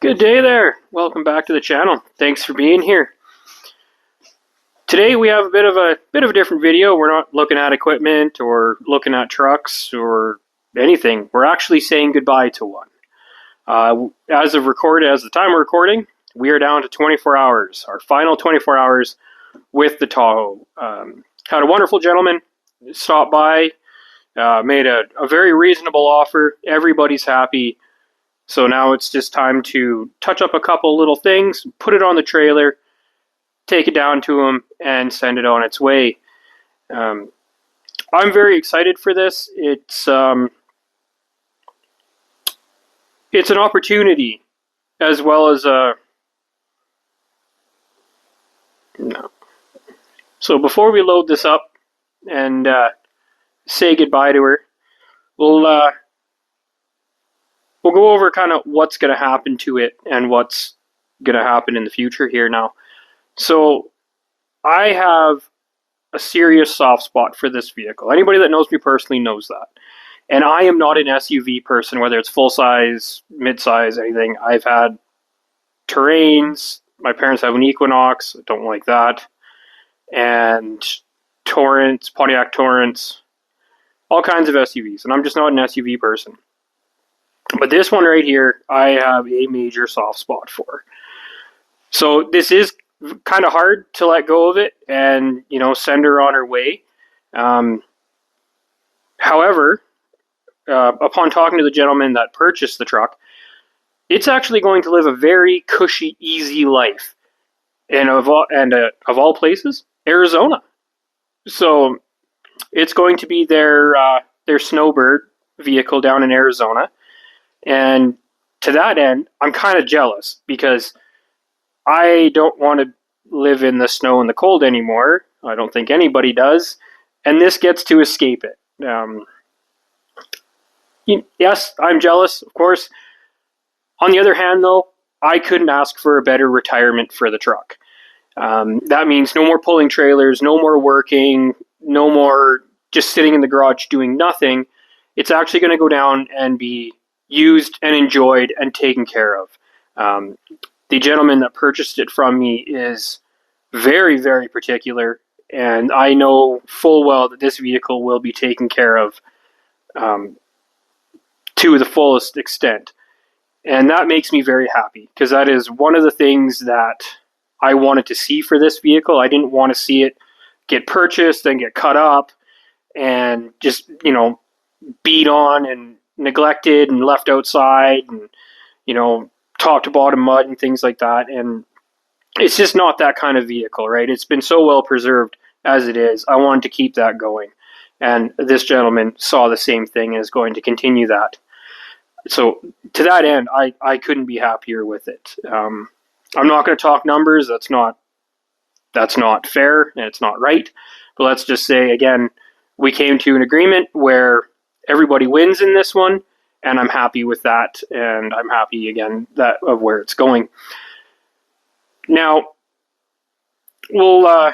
Good day there. Welcome back to the channel. Thanks for being here. Today we have a bit of a different video. We're not looking at equipment or looking at trucks or anything. We're actually saying goodbye to one. As the time we're recording, we are down to 24 hours. Our final 24 hours with the Tahoe. Had a wonderful gentleman stop by, made a very reasonable offer. Everybody's happy. So now it's just time to touch up a couple little things, put it on the trailer, take it down to him, and send it on its way. I'm very excited for this. It's an opportunity as well as a... No. So before we load this up and say goodbye to her, we'll go over kind of what's going to happen to it and what's going to happen in the future here now. So I have a serious soft spot for this vehicle. Anybody that knows me personally knows that. And I am not an SUV person, whether it's full size, mid size, anything. I've had Terrains. My parents have an Equinox. I don't like that. And Torrents, Pontiac Torrents, all kinds of SUVs. And I'm just not an SUV person. But this one right here, I have a major soft spot for. So this is kind of hard to let go of it and, send her on her way. However, upon talking to the gentleman that purchased the truck, it's actually going to live a very cushy, easy life. And of all places, Arizona. So it's going to be their snowbird vehicle down in Arizona. And to that end, I'm kind of jealous because I don't want to live in the snow and the cold anymore. I don't think anybody does. And this gets to escape it. Yes, I'm jealous, of course. On the other hand, though, I couldn't ask for a better retirement for the truck. That means no more pulling trailers, no more working, no more just sitting in the garage doing nothing. It's actually going to go down and be used and enjoyed and taken care of. The gentleman that purchased it from me is very, very particular, and I know full well that this vehicle will be taken care of to the fullest extent. And that makes me very happy, because that is one of the things that I wanted to see for this vehicle. I didn't want to see it get purchased and get cut up and just, beat on and neglected and left outside and, top to bottom mud and things like that. And it's just not that kind of vehicle, right? It's been so well preserved as it is. I wanted to keep that going. And this gentleman saw the same thing and is going to continue that. So to that end, I couldn't be happier with it. I'm not going to talk numbers. That's not fair and it's not right. But let's just say, again, we came to an agreement where everybody wins in this one, and I'm happy with that, and I'm happy, again, of where it's going. Now, we'll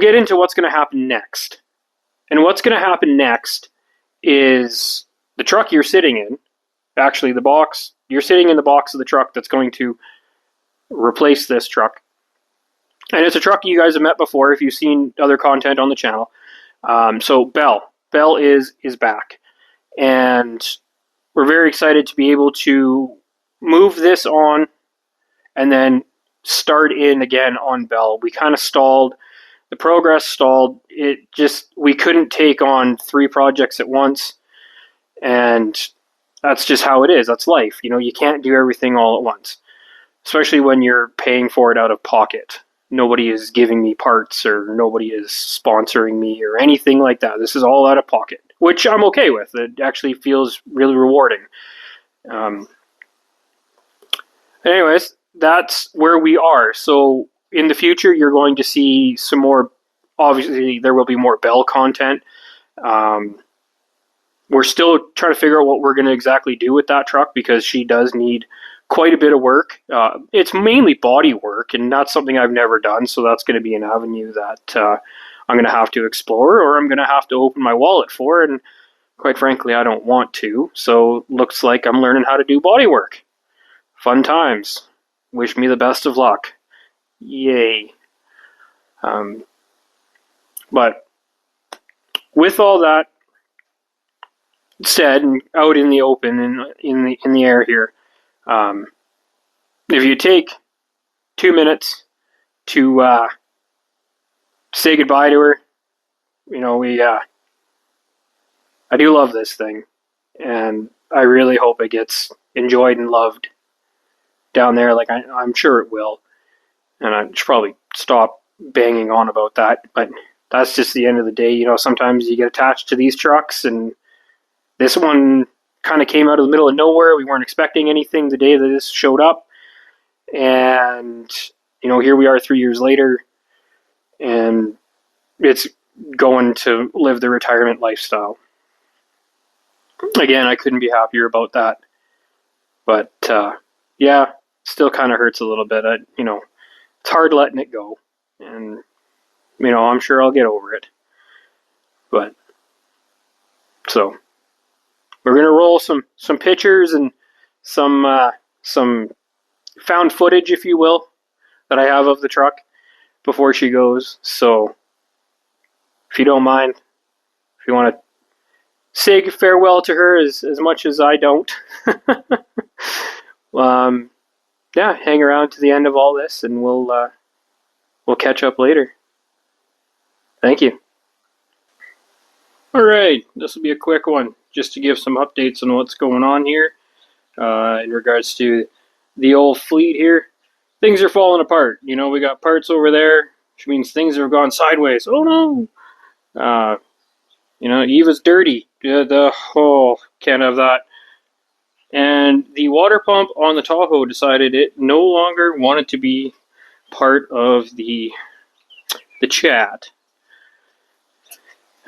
get into what's going to happen next. And what's going to happen next is the truck you're sitting in, actually the box, you're sitting in the box of the truck that's going to replace this truck. And it's a truck you guys have met before if you've seen other content on the channel. So Bell is back. And we're very excited to be able to move this on and then start in again on Bell. We kind of stalled. The progress stalled. We couldn't take on 3 projects at once. And that's just how it is. That's life. You can't do everything all at once, especially when you're paying for it out of pocket. Nobody is giving me parts or nobody is sponsoring me or anything like that. This is all out of pocket, which I'm okay with. It actually feels really rewarding. Anyways, that's where we are. So in the future, you're going to see some more. Obviously, there will be more Bell content. We're still trying to figure out what we're going to exactly do with that truck because she does need quite a bit of work. It's mainly body work, and that's something I've never done, so that's going to be an avenue that I'm going to have to explore, or I'm going to have to open my wallet for, and quite frankly, I don't want to, so looks like I'm learning how to do body work. fun times. Wish me the best of luck. Yay. But with all that said, and out in the open and in the air here, if you take 2 minutes to say goodbye to her, I do love this thing, and I really hope it gets enjoyed and loved down there. Like I'm sure it will, and I should probably stop banging on about that. But that's just the end of the day. Sometimes you get attached to these trucks, and this one kind of came out of the middle of nowhere. We weren't expecting anything the day that this showed up, and here we are 3 years later, and it's going to live the retirement lifestyle. Again, I couldn't be happier about that. But yeah, still kind of hurts a little bit. It's hard letting it go, and I'm sure I'll get over it. But so we're gonna roll some pictures and some found footage, if you will, that I have of the truck before she goes. So if you don't mind, if you want to say farewell to her as much as I don't, yeah, hang around to the end of all this, and we'll catch up later. Thank you. All right, this will be a quick one, just to give some updates on what's going on here in regards to the old fleet here. Things are falling apart. We got parts over there, which means things have gone sideways. Oh no! Eva's dirty. Can't have that. And the water pump on the Tahoe decided it no longer wanted to be part of the chat.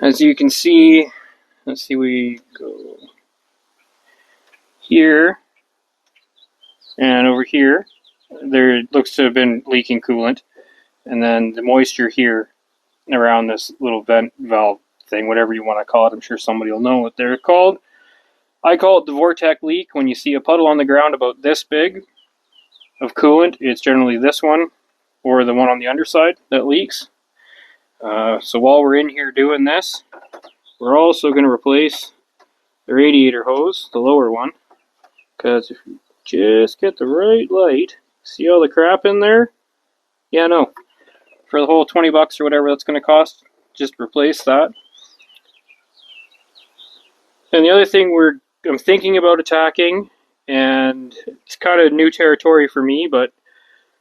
As you can see, let's see, we go here and over here. There looks to have been leaking coolant, and then the moisture here around this little vent valve thing, whatever you want to call it. I'm sure somebody will know what they're called. I call it the vortex leak. When you see a puddle on the ground about this big of coolant, it's generally this one or the one on the underside that leaks. So while we're in here doing this, we're also going to replace the radiator hose, the lower one, because if you just get the right light, see all the crap in there? Yeah, no. For the whole $20 or whatever that's going to cost, just replace that. And the other thing I'm thinking about attacking, and it's kind of new territory for me, but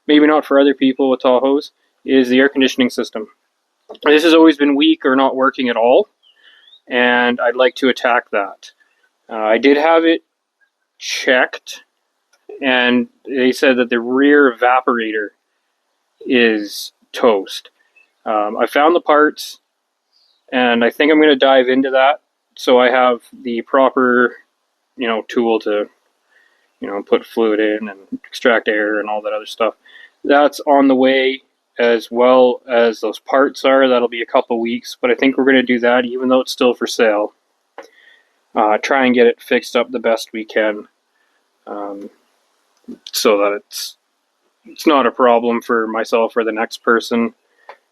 maybe not for other people with Tahoes, is the air conditioning system. This has always been weak or not working at all, and I'd like to attack that. I did have it checked, and they said that the rear evaporator is toast. I found the parts, and I think I'm going to dive into that so I have the proper, tool to, put fluid in and extract air and all that other stuff. That's on the way, as well as those parts are. That'll be a couple weeks, but I think we're going to do that even though it's still for sale. Try and get it fixed up the best we can, so that it's not a problem for myself or the next person.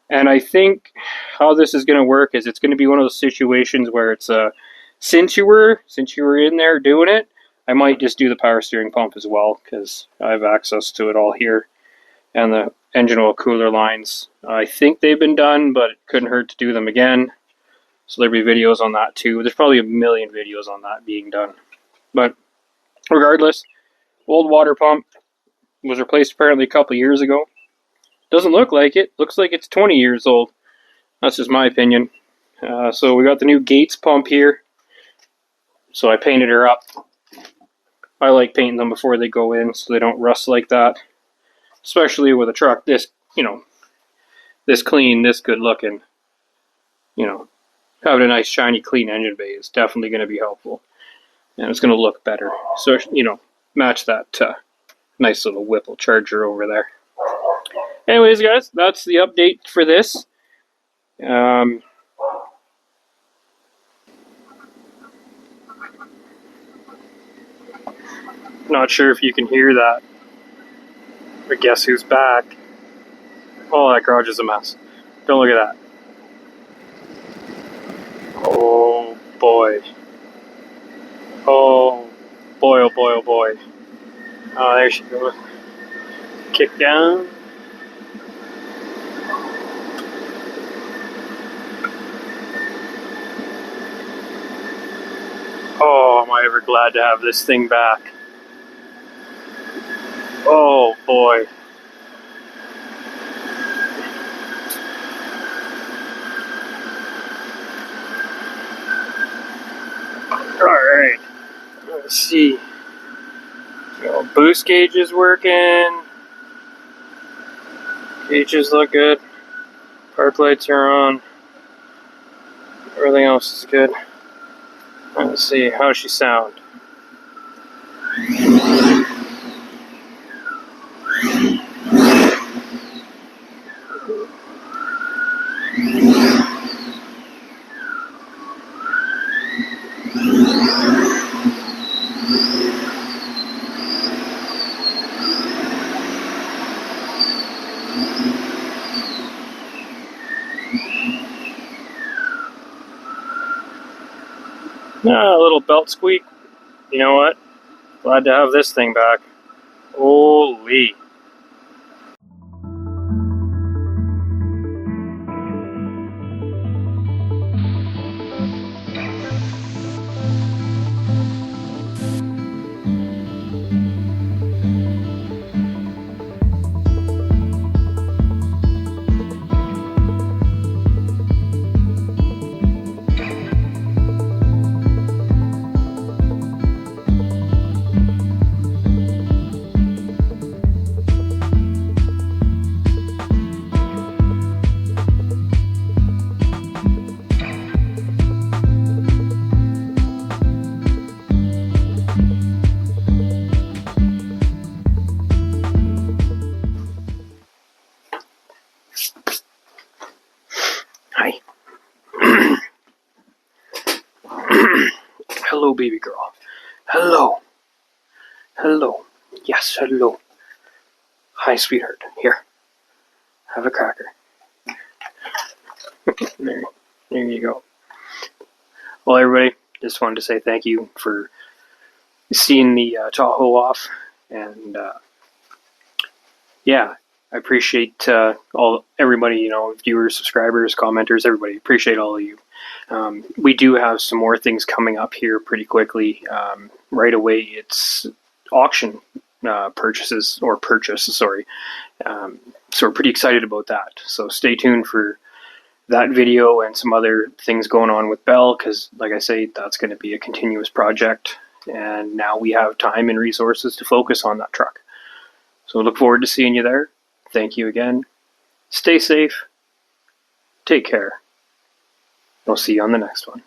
And I think how this is going to work is it's going to be one of those situations where it's since you were in there doing it, I might just do the power steering pump as well, because I have access to it all here. And the engine oil cooler lines, I think they've been done, but it couldn't hurt to do them again. So there'll be videos on that too. There's probably a million videos on that being done. But regardless, old water pump was replaced apparently a couple years ago. Doesn't look like it. Looks like it's 20 years old. That's just my opinion. So we got the new Gates pump here. So I painted her up. I like painting them before they go in so they don't rust like that. Especially with a truck this, this clean, this good looking. Having a nice shiny clean engine bay is definitely going to be helpful. And it's going to look better. So, match that nice little Whipple Charger over there. Anyways, guys, that's the update for this. Not sure if you can hear that. But guess who's back? Oh, that garage is a mess. Don't look at that. Oh boy. Oh boy, oh boy, oh boy. Oh, there she goes. Kick down. Oh, am I ever glad to have this thing back. Oh boy. Alright. Let's see. So, boost gauge is working. Gauges look good. Park lights are on. Everything else is good. Let's see. How does she sound? A little belt squeak. You know what? Glad to have this thing back. Holy. Hi. Hello, baby girl. Hello. Hello. Yes, hello. Hi, sweetheart. Here. Have a cracker. there you go. Well, everybody, just wanted to say thank you for seeing the Tahoe off. And, yeah, I appreciate everybody, viewers, subscribers, commenters, everybody. Appreciate all of you. We do have some more things coming up here pretty quickly. Right away, it's auction purchase. Sorry. So we're pretty excited about that. So stay tuned for that video and some other things going on with Bell, because, like I say, that's going to be a continuous project. And now we have time and resources to focus on that truck. So look forward to seeing you there. Thank you again. Stay safe. Take care. We'll see you on the next one.